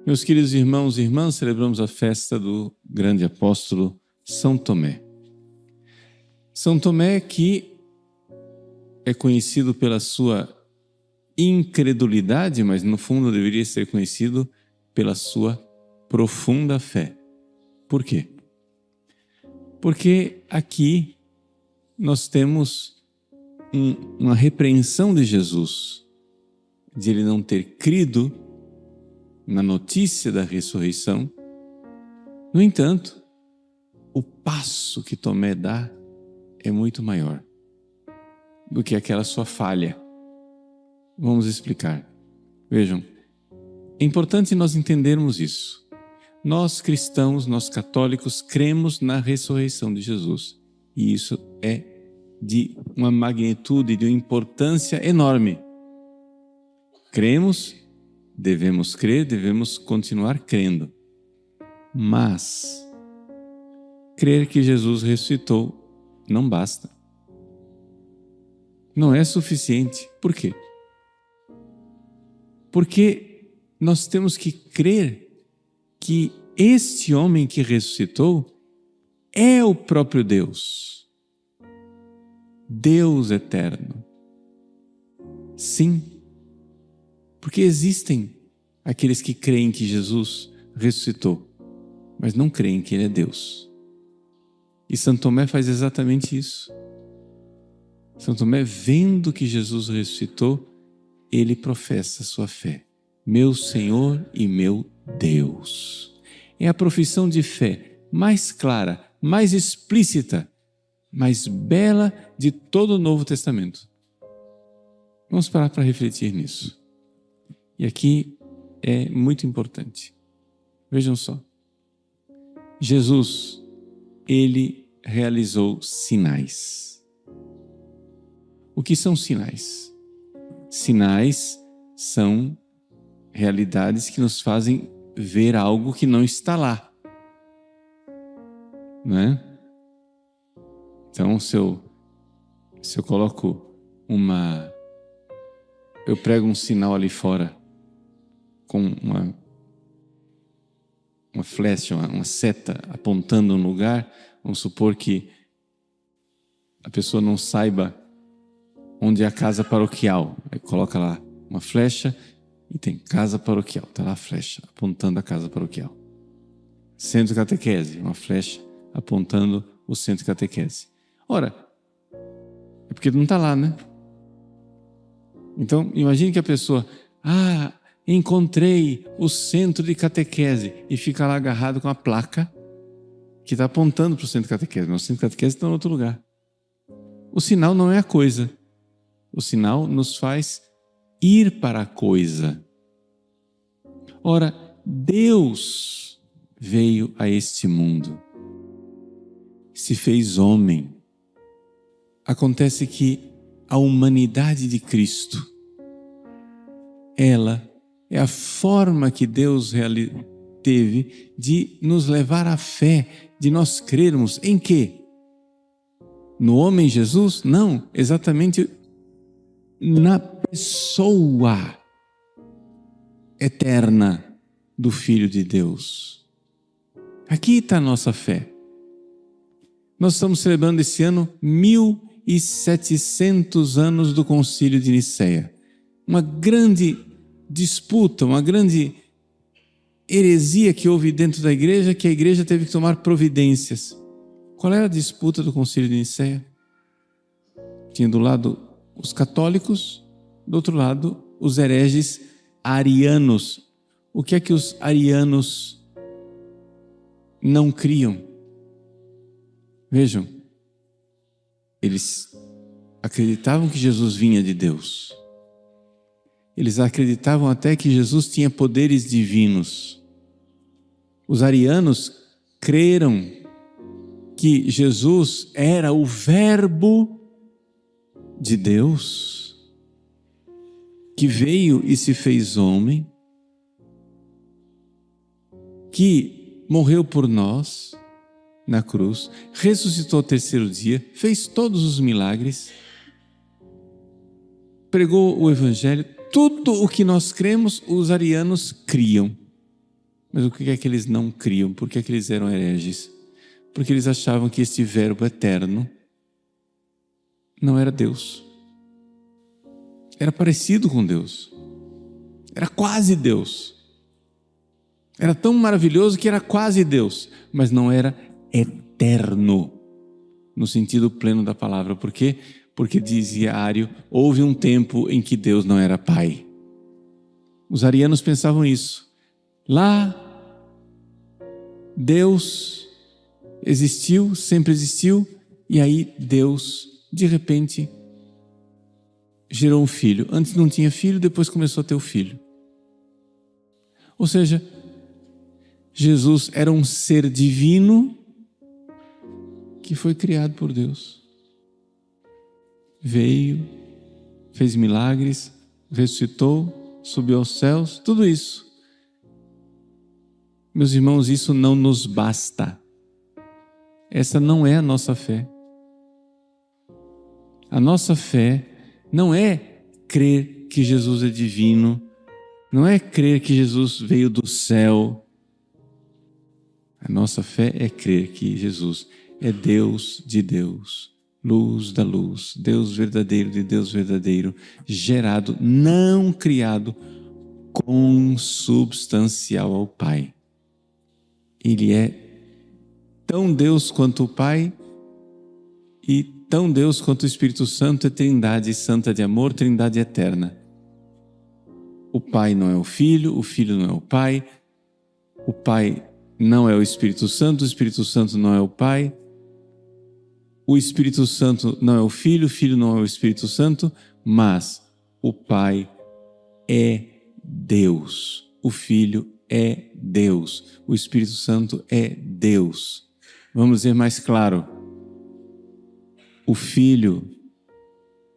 Meus queridos irmãos e irmãs, celebramos a festa do grande apóstolo São Tomé. São Tomé, que é conhecido pela sua incredulidade, mas no fundo deveria ser conhecido pela sua profunda fé. Por quê? Porque aqui nós temos uma repreensão de Jesus, de ele não ter crido na notícia da ressurreição. No entanto, o passo que Tomé dá é muito maior do que aquela sua falha. Vamos explicar. Vejam, é importante nós entendermos isso. Nós cristãos, nós católicos, cremos na ressurreição de Jesus. E isso é de uma magnitude, de uma importância enorme. Cremos, devemos crer, devemos continuar crendo. Mas crer que Jesus ressuscitou não basta. Não é suficiente. Por quê? Porque nós temos que crer que este homem que ressuscitou é o próprio Deus. Deus eterno. Sim, porque existem aqueles que creem que Jesus ressuscitou, mas não creem que Ele é Deus. E São Tomé faz exatamente isso. São Tomé, vendo que Jesus ressuscitou, ele professa sua fé. Meu Senhor e meu Deus. É a profissão de fé mais clara, mais explícita, mais bela de todo o Novo Testamento. Vamos parar para refletir nisso. E aqui é muito importante. Vejam só. Jesus, ele realizou sinais. O que são sinais? Sinais são realidades que nos fazem ver algo que não está lá. Não é? Então, se eu coloco eu prego um sinal ali fora com uma flecha, uma seta apontando um lugar, vamos supor que a pessoa não saiba onde é a casa paroquial. Aí coloca lá uma flecha e tem casa paroquial. Está lá a flecha apontando a casa paroquial. Centro de catequese, uma flecha apontando o centro de catequese. Ora, é porque não está lá, né? Então, imagine que a pessoa, encontrei o centro de catequese, e fica lá agarrado com a placa que está apontando para o centro de catequese, mas o centro de catequese está em outro lugar. O sinal não é a coisa. O sinal nos faz ir para a coisa. Ora, Deus veio a este mundo, se fez homem. Acontece que a humanidade de Cristo, ela é a forma que Deus teve de nos levar à fé, de nós crermos em quê? No homem Jesus? Não, exatamente na pessoa eterna do Filho de Deus. Aqui está a nossa fé. Nós estamos celebrando esse ano 1700 anos do Concílio de Nicéia. Uma grande disputa, uma grande heresia que houve dentro da igreja, que a igreja teve que tomar providências. Qual era a disputa do Concílio de Nicéia? Tinha do lado os católicos, do outro lado os hereges arianos. O que é que os arianos não criam? Vejam, eles acreditavam que Jesus vinha de Deus. Eles acreditavam até que Jesus tinha poderes divinos. Os arianos creram que Jesus era o Verbo de Deus, que veio e se fez homem, que morreu por nós na cruz, ressuscitou ao terceiro dia, fez todos os milagres, pregou o Evangelho. Tudo o que nós cremos, os arianos criam. Mas o que é que eles não criam? Por que é que eles eram hereges? Porque eles achavam que este verbo eterno não era Deus. Era parecido com Deus. Era quase Deus. Era tão maravilhoso que era quase Deus, mas não era eterno, no sentido pleno da palavra. Por quê? Porque dizia Ário, houve um tempo em que Deus não era Pai. Os arianos pensavam isso. Lá, Deus existiu, sempre existiu, e aí Deus, de repente, gerou um filho. Antes não tinha filho, depois começou a ter o filho. Ou seja, Jesus era um ser divino que foi criado por Deus. Veio, fez milagres, ressuscitou, subiu aos céus, tudo isso. Meus irmãos, isso não nos basta. Essa não é a nossa fé. A nossa fé não é crer que Jesus é divino, não é crer que Jesus veio do céu. A nossa fé é crer que Jesus é Deus de Deus, luz da luz, Deus verdadeiro de Deus verdadeiro, gerado, não criado, consubstancial ao Pai. Ele é tão Deus quanto o Pai e tão Deus quanto o Espírito Santo, é Trindade santa de amor, Trindade eterna. O Pai não é o Filho não é o Pai não é o Espírito Santo não é o Pai, o Espírito Santo não é o Filho não é o Espírito Santo, mas o Pai é Deus, o Filho é Deus, o Espírito Santo é Deus. Vamos dizer mais claro, o Filho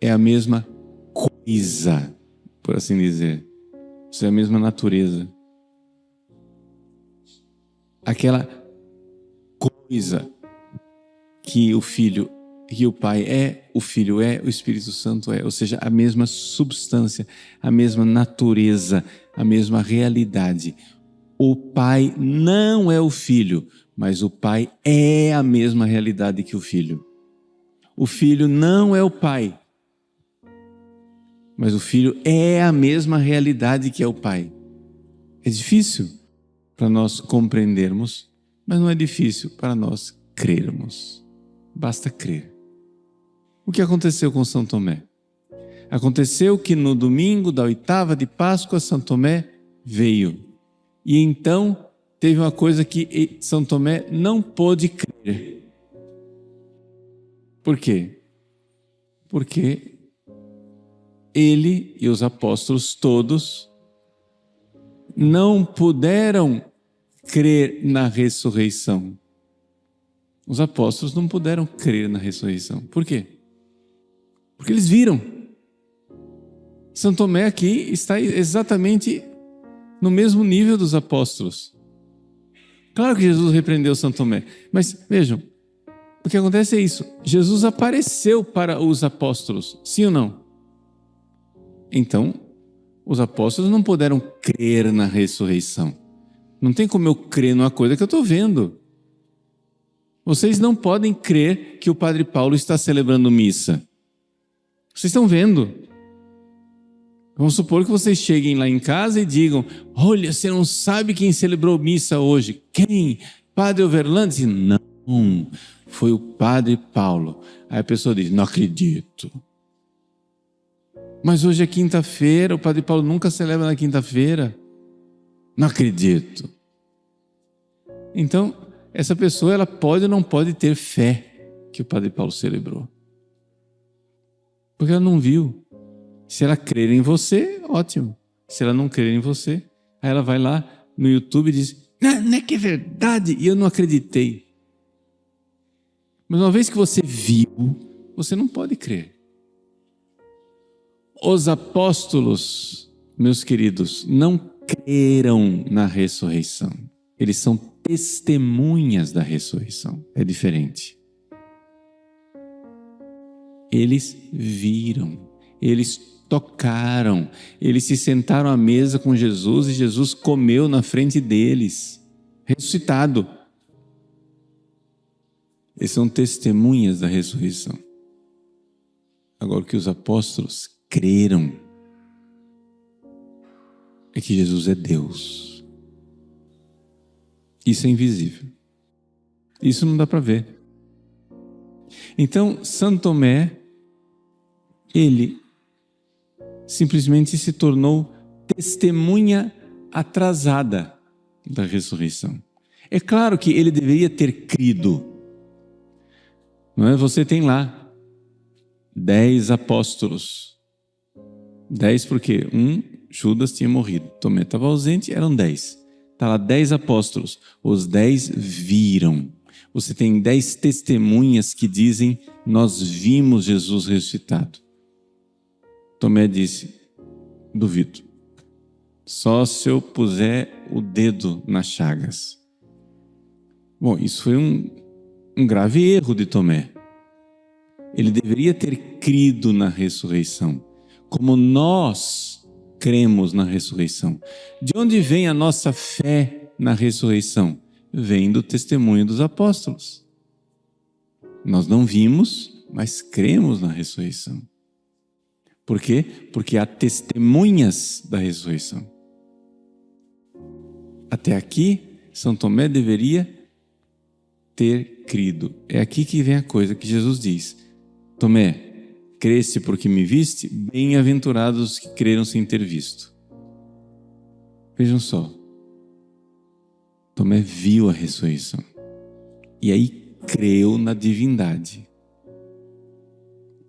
é a mesma coisa, por assim dizer, isso é a mesma natureza. Aquela coisa que o Filho, que o Pai é, o Filho é, o Espírito Santo é, ou seja, a mesma substância, a mesma natureza, a mesma realidade. O Pai não é o Filho, mas o Pai é a mesma realidade que o Filho. O Filho não é o Pai, mas o Filho é a mesma realidade que é o Pai. É difícil para nós compreendermos, mas não é difícil para nós crermos. Basta crer. O que aconteceu com São Tomé? Aconteceu que no domingo da 8ª de Páscoa, São Tomé veio. E então teve uma coisa que São Tomé não pôde crer. Por quê? Porque ele e os apóstolos todos não puderam crer na ressurreição. Os apóstolos não puderam crer na ressurreição. Por quê? Porque eles viram. São Tomé aqui está exatamente no mesmo nível dos apóstolos. Claro que Jesus repreendeu São Tomé, mas vejam, o que acontece é isso. Jesus apareceu para os apóstolos, sim ou não? Então, os apóstolos não puderam crer na ressurreição. Não tem como eu crer numa coisa que eu estou vendo. Vocês não podem crer que o Padre Paulo está celebrando missa. Vocês estão vendo. Vamos supor que vocês cheguem lá em casa e digam: olha, você não sabe quem celebrou missa hoje? Quem? Padre Overland? Não, foi o Padre Paulo. Aí a pessoa diz: não acredito. Mas hoje é quinta-feira, o Padre Paulo nunca celebra na quinta-feira. Não acredito. Então, essa pessoa ela pode ou não pode ter fé que o Padre Paulo celebrou. Porque ela não viu. Se ela crer em você, ótimo. Se ela não crer em você, aí ela vai lá no YouTube e diz: não é que é verdade, e eu não acreditei. Mas uma vez que você viu, você não pode crer. Os apóstolos, meus queridos, não creram na ressurreição. Eles são testemunhas da ressurreição. É diferente. Eles viram, eles tocaram, eles se sentaram à mesa com Jesus e Jesus comeu na frente deles, ressuscitado. Eles são testemunhas da ressurreição. Agora, o que os apóstolos creram é que Jesus é Deus. Isso é invisível. Isso não dá para ver. Então, Santo Tomé, ele simplesmente se tornou testemunha atrasada da ressurreição. É claro que ele deveria ter crido. Não é? Você tem lá 10 apóstolos. 10 porque Judas tinha morrido. Tomé estava ausente, eram 10. Está lá 10 apóstolos. Os 10 viram. Você tem 10 testemunhas que dizem: nós vimos Jesus ressuscitado. Tomé disse: duvido. Só se eu puser o dedo nas chagas. Bom, isso foi um grave erro de Tomé. Ele deveria ter crido na ressurreição, como nós cremos na ressurreição. De onde vem a nossa fé na ressurreição? Vem do testemunho dos apóstolos. Nós não vimos, mas cremos na ressurreição. Por quê? Porque há testemunhas da ressurreição. Até aqui, São Tomé deveria ter crido. É aqui que vem a coisa que Jesus diz: Tomé, creste porque me viste? Bem-aventurados os que creram sem ter visto. Vejam só. Tomé viu a ressurreição. E aí creu na divindade.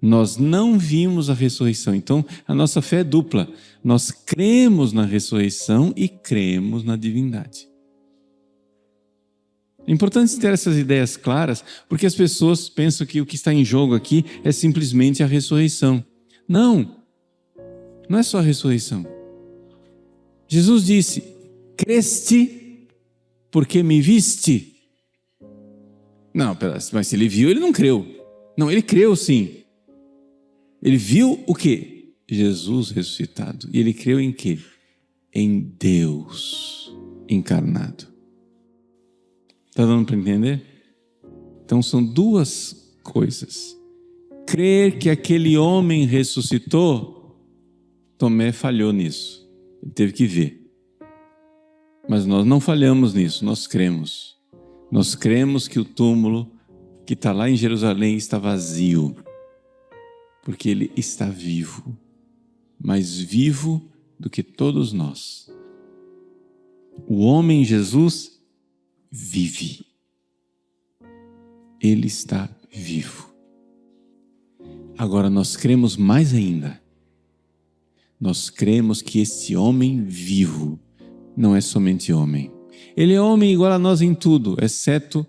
Nós não vimos a ressurreição, então a nossa fé é dupla. Nós cremos na ressurreição e cremos na divindade. É importante ter essas ideias claras, porque as pessoas pensam que o que está em jogo aqui é simplesmente a ressurreição. Não, não é só a ressurreição. Jesus disse: creste porque me viste. Não, mas se ele viu, ele não creu. Não, ele creu sim. Ele viu o quê? Jesus ressuscitado. E ele creu em quê? Em Deus encarnado. Está dando para entender? Então são duas coisas. Crer que aquele homem ressuscitou, Tomé falhou nisso. Ele teve que ver. Mas nós não falhamos nisso, nós cremos. Nós cremos que o túmulo que está lá em Jerusalém está vazio. Porque ele está vivo. Mais vivo do que todos nós. O homem Jesus vive. Ele está vivo. Agora nós cremos mais ainda. Nós cremos que esse homem vivo não é somente homem. Ele é homem igual a nós em tudo, exceto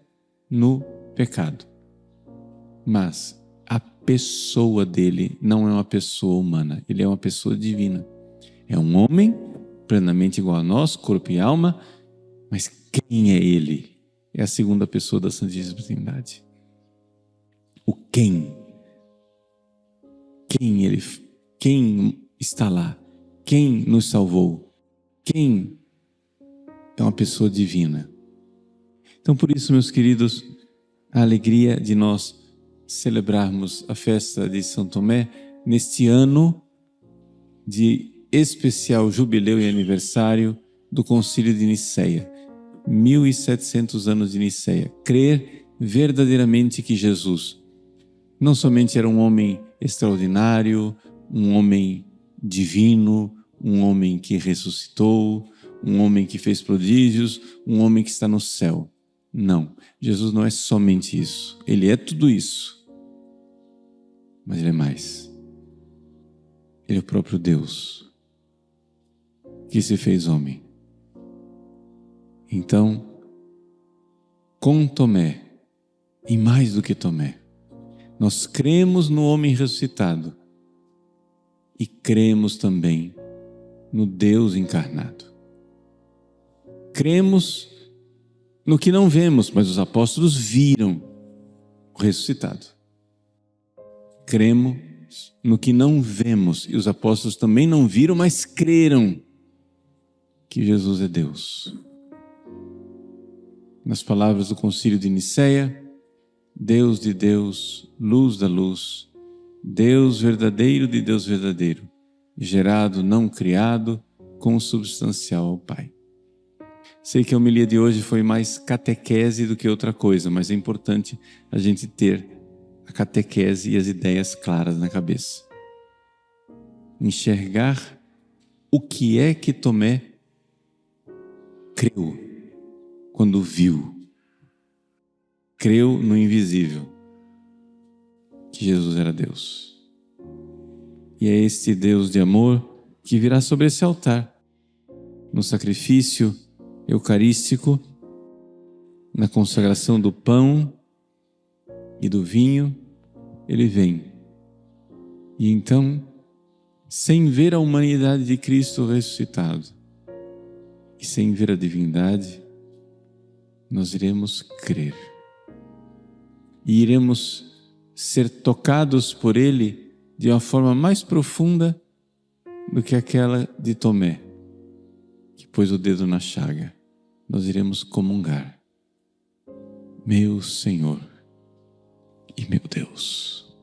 no pecado. Mas a pessoa dele não é uma pessoa humana, ele é uma pessoa divina. É um homem plenamente igual a nós, corpo e alma, mas quem é ele? É a segunda pessoa da Santíssima Trindade. O quem? Quem está lá? Quem nos salvou? Quem é uma pessoa divina? Então, por isso, meus queridos, a alegria de nós celebrarmos a festa de São Tomé neste ano de especial jubileu e aniversário do Concílio de Nicéia, 1700 anos de Nicéia. Crer verdadeiramente que Jesus não somente era um homem extraordinário, um homem divino, um homem que ressuscitou, um homem que fez prodígios, um homem que está no céu. Não, Jesus não é somente isso. Ele é tudo isso. Mas ele é mais. Ele é o próprio Deus que se fez homem. Então, com Tomé, e mais do que Tomé, nós cremos no homem ressuscitado e cremos também no Deus encarnado. Cremos no que não vemos, mas os apóstolos viram o ressuscitado. Cremos no que não vemos. E os apóstolos também não viram, mas creram que Jesus é Deus. Nas palavras do Concílio de Nicéia, Deus de Deus, luz da luz, Deus verdadeiro de Deus verdadeiro, gerado, não criado, consubstancial ao Pai. Sei que a homilia de hoje foi mais catequese do que outra coisa, mas é importante a gente ter a catequese e as ideias claras na cabeça. Enxergar o que é que Tomé creu quando viu. Creu no invisível, que Jesus era Deus. E é este Deus de amor que virá sobre esse altar, no sacrifício eucarístico, na consagração do pão e do vinho, ele vem. E então, sem ver a humanidade de Cristo ressuscitado e sem ver a divindade, nós iremos crer. E iremos ser tocados por ele de uma forma mais profunda do que aquela de Tomé, que pôs o dedo na chaga. Nós iremos comungar. Meu Senhor e meu Deus.